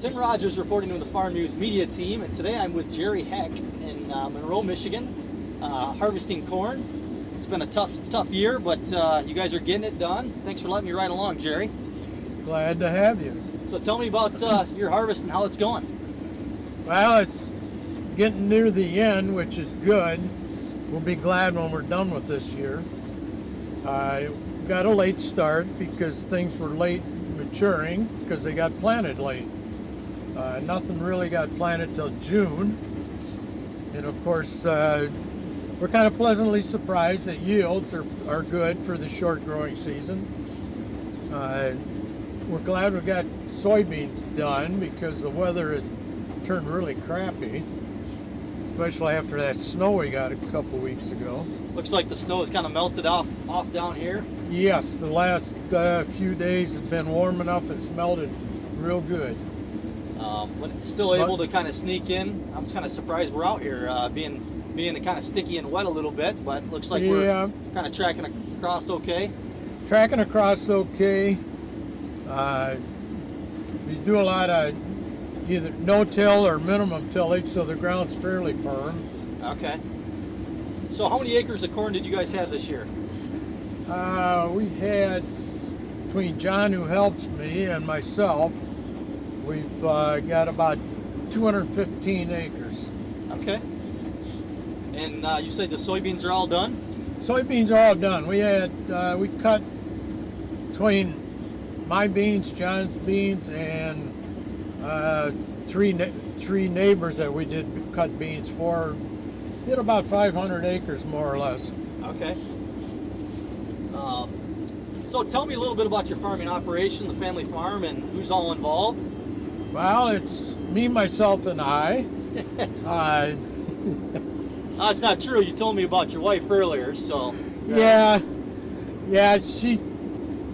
Tim Rogers reporting to the Farm News Media team, and today I'm with Jerry Heck in Monroe, Michigan, harvesting corn. It's been a tough year, but you guys are getting it done. Thanks for letting me ride along, Jerry. Glad to have you. So tell me about your harvest and how it's going. Well, it's getting near the end, which is good. We'll be glad when we're done with this year. Got a late start because things were late maturing because they got planted late. Nothing really got planted till June. And of course, we're kind of pleasantly surprised that yields are good for the short growing season. We're glad we got soybeans done because the weather has turned really crappy, especially after that snow we got a couple weeks ago. Looks like the snow has kind of melted off down here. Yes, the last few days have been warm enough, it's melted real good. Still able to kind of sneak in. I'm kind of surprised we're out here being kind of sticky and wet a little bit, but looks like we're kind of tracking across okay. Tracking across okay. We do a lot of either no-till or minimum tillage, so the ground's fairly firm. Okay. So how many acres of corn did you guys have this year? We had, between John, who helps me, and myself, we've got about 215 acres. Okay. And you said the soybeans are all done? Soybeans are all done. We cut between my beans, John's beans, and three neighbors that we did cut beans for. Did about 500 acres more or less. Okay. So tell me a little bit about your farming operation, the family farm, and who's all involved. Well, it's me, myself, and I. It's not true. You told me about your wife earlier, so. Yeah, she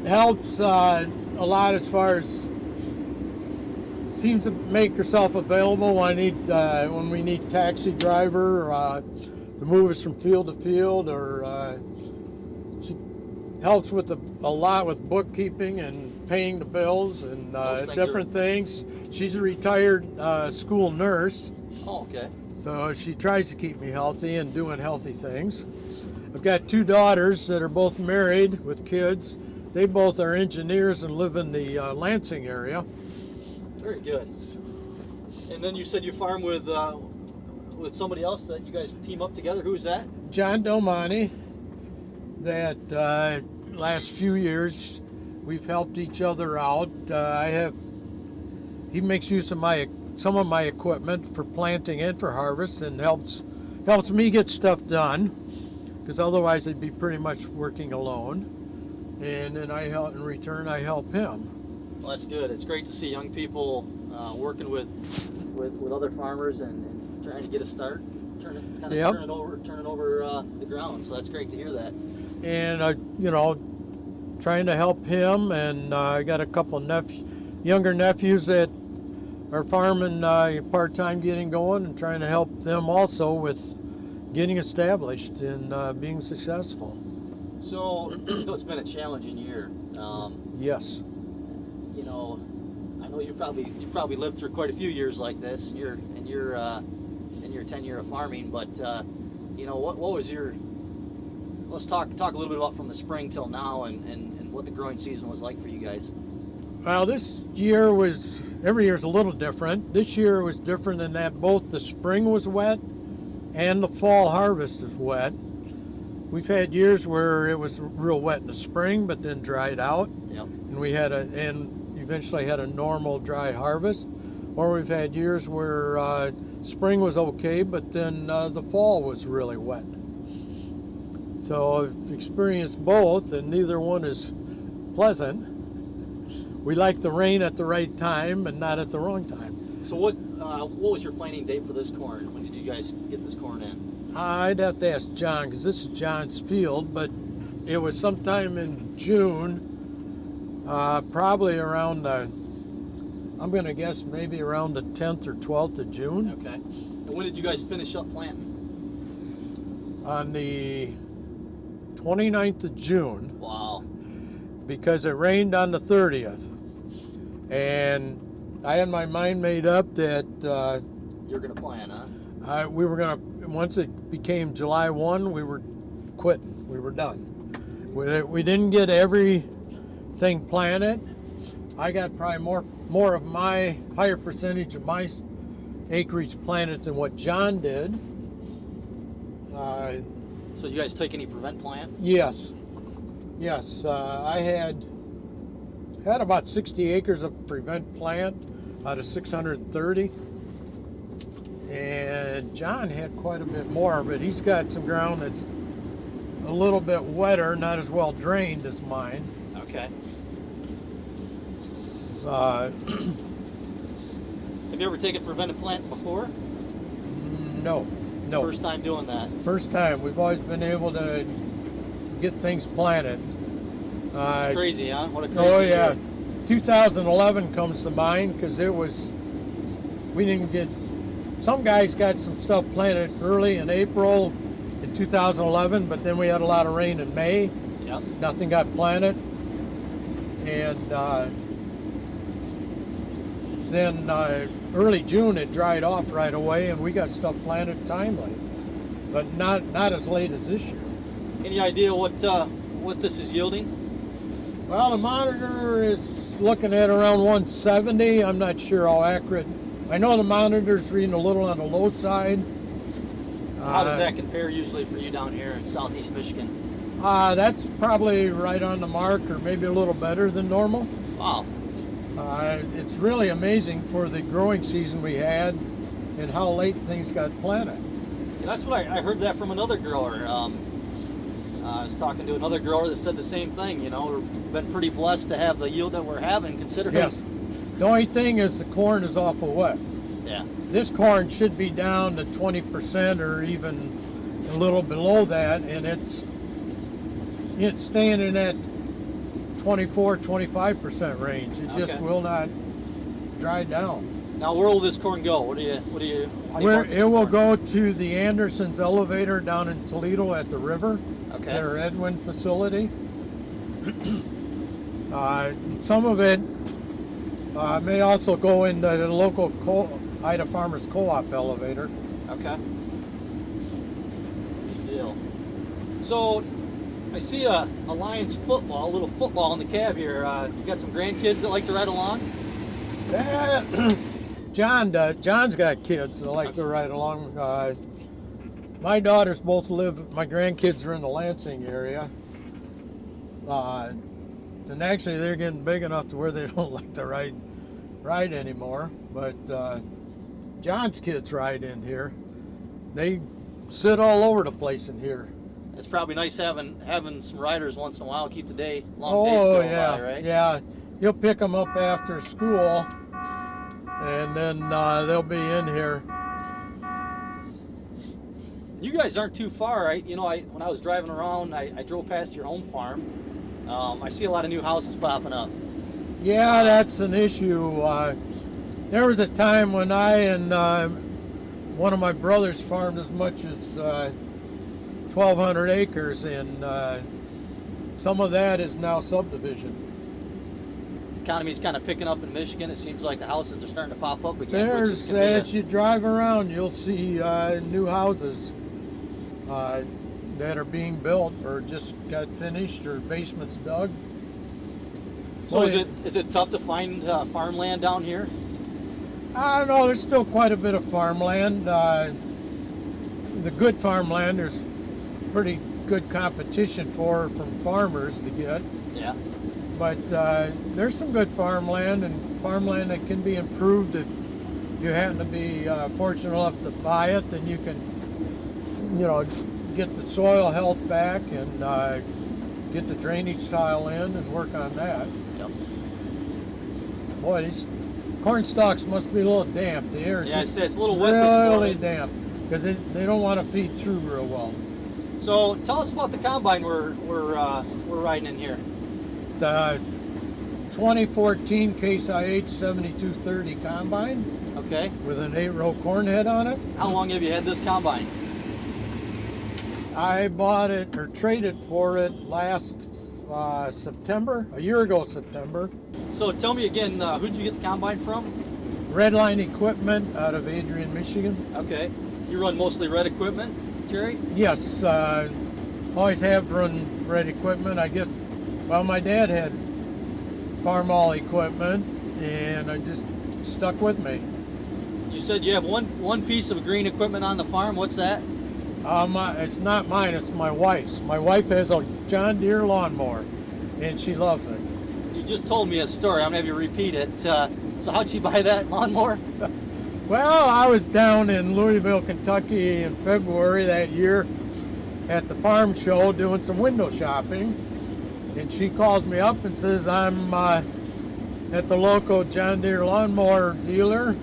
helps a lot as far as seems to make herself available when we need taxi driver to move us from field to field, or she helps with a lot with bookkeeping and paying the bills and different things. She's a retired school nurse. Oh, okay. So she tries to keep me healthy and doing healthy things. I've got two daughters that are both married with kids. They both are engineers and live in the Lansing area. Very good. And then you said you farm with somebody else that you guys team up together. Who's that? John Domani. That last few years we've helped each other out. He makes use of some of my equipment for planting and for harvest, and helps me get stuff done, because otherwise I'd be pretty much working alone. And then in return I help him. Well, that's good. It's great to see young people working with other farmers and trying to get a start, turning over the ground. So that's great to hear that. And trying to help him, and I got a couple of younger nephews that are farming part-time, getting going, and trying to help them also with getting established and being successful. So it's been a challenging year. Yes. I know you probably lived through quite a few years like this in your tenure of farming. But what was your? Let's talk a little bit about from the spring till now and what the growing season was like for you guys. Well, this year every year's a little different. This year was different in that both the spring was wet and the fall harvest is wet. We've had years where it was real wet in the spring, but then dried out. Yep. And we eventually had a normal dry harvest. Or we've had years where spring was okay, but then the fall was really wet. So I've experienced both, and neither one is pleasant. We like the rain at the right time and not at the wrong time. So what was your planting date for this corn? When did you guys get this corn in? I'd have to ask John, because this is John's field, but it was sometime in June, probably around I'm going to guess maybe around the 10th or 12th of June. Okay. And when did you guys finish up planting? On the 29th of June. Wow. Because it rained on the 30th. And I had my mind made up that You're gonna plan, huh? we were gonna, once it became July 1, we were quitting. We were done. We didn't get everything planted. I got probably more of my higher percentage of my acreage planted than what John did. So you guys take any prevent plant? Yes. I had about 60 acres of prevent plant out of 630. And John had quite a bit more, but he's got some ground that's a little bit wetter, not as well drained as mine. Okay. Uh, Have you ever taken preventive plant before? no. First time doing that. First time. We've always been able to get things planted. It's crazy, huh? What a crazy Oh yeah. year. 2011 comes to mind because we didn't get, some guys got some stuff planted early in April in 2011, but then we had a lot of rain in May. Yep. Nothing got planted. And then early June it dried off right away and we got stuff planted timely, but not as late as this year. Any idea what this is yielding? Well, the monitor is looking at around 170. I'm not sure how accurate. I know the monitor's reading a little on the low side. How does that compare usually for you down here in southeast Michigan? That's probably right on the mark or maybe a little better than normal. Wow. It's really amazing for the growing season we had and how late things got planted. Yeah, that's what I heard that from another grower. I was talking to another grower that said the same thing. You know, we've been pretty blessed to have the yield that we're having, considering. Yes. The only thing is the corn is awful wet. Yeah. This corn should be down to 20% or even a little below that, and it's staying in that 24-25% range. It just will not dry down. Now, where will this corn go? How do you market It will go to the Anderson's elevator down in Toledo at the river. Okay. Their Edwin facility. Some of it may also go into the local Ida Farmers Co-op elevator. Okay. Good deal. So, I see a Lions football, a little football in the cab here. You got some grandkids that like to ride along? John does. John's got kids that like to ride along. My daughters both my grandkids are in the Lansing area. And actually they're getting big enough to where they don't like to ride anymore. But John's kids ride in here. They sit all over the place in here. It's probably nice having some riders once in a while, keep the long days going by, right? Yeah. You'll pick them up after school, and then they'll be in here. You guys aren't too far, right? You know, when I was driving around, I drove past your home farm. I see a lot of new houses popping up. Yeah, that's an issue. There was a time when I and one of my brothers farmed as much as 1,200 acres, and some of that is now subdivision. Economy's kind of picking up in Michigan. It seems like the houses are starting to pop up again. As you drive around, you'll see new houses that are being built or just got finished or basements dug. So is it tough to find farmland down here? I don't know. There's still quite a bit of farmland. The good farmland, there's pretty good competition from farmers to get. Yeah. But there's some good farmland and farmland that can be improved if you happen to be fortunate enough to buy it. Then you can, get the soil health back and get the drainage tile in and work on that. Yep. Boy, these corn stalks must be a little damp. The air is it's a little wet really this morning. damp because they don't want to feed through real well. So tell us about the combine we're riding in here. It's a 2014 Case IH 7230 combine. Okay. With an 8-row corn head on it. How long have you had this combine? I bought it or traded for it last September, a year ago September. So tell me again, who did you get the combine from? Redline Equipment out of Adrian, Michigan. Okay. You run mostly red equipment, Jerry? Yes, always have run red equipment. I guess, well, my dad had farm all equipment, and I just stuck with me. You said you have one piece of green equipment on the farm. What's that? It's not mine, it's my wife's. My wife has a John Deere lawnmower, and she loves it. You just told me a story. I'm going to have you repeat it. So how'd you buy that lawnmower? Well, I was down in Louisville, Kentucky in February that year at the farm show doing some window shopping, and she calls me up and says, I'm at the local John Deere lawnmower dealer,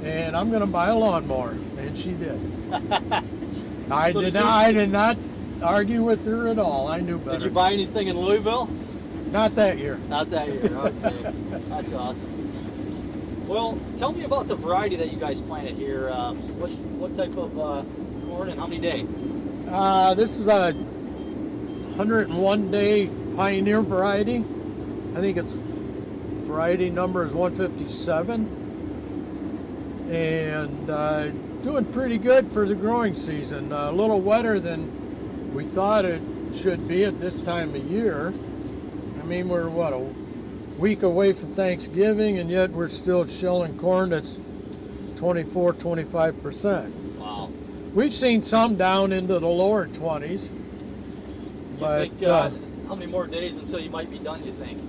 and I'm going to buy a lawnmower, and she did. I did not argue with her at all. I knew better. Did you buy anything in Louisville? Not that year. Not that year. Okay, that's awesome. Well, tell me about the variety that you guys planted here. What type of corn and how many day? This is a 101-day Pioneer variety. I think its variety number is 157, and doing pretty good for the growing season. A little wetter than we thought it should be at this time of year. I mean, we're what, a week away from Thanksgiving, and yet we're still shelling corn that's 25%. Wow. We've seen some down into the lower 20s. You think, how many more days until you might be done, you think?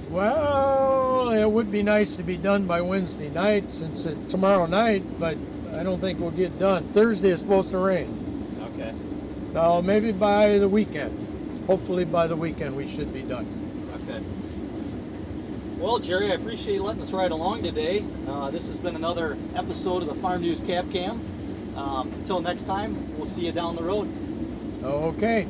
Well, it would be nice to be done by Wednesday night, since it's tomorrow night, but I don't think we'll get done. Thursday is supposed to rain. Okay. So maybe by the weekend. Hopefully by the weekend we should be done. Okay. Well, Jerry, I appreciate you letting us ride along today. This has been another episode of the Farm News Cab Cam. Until next time, we'll see you down the road. Okay.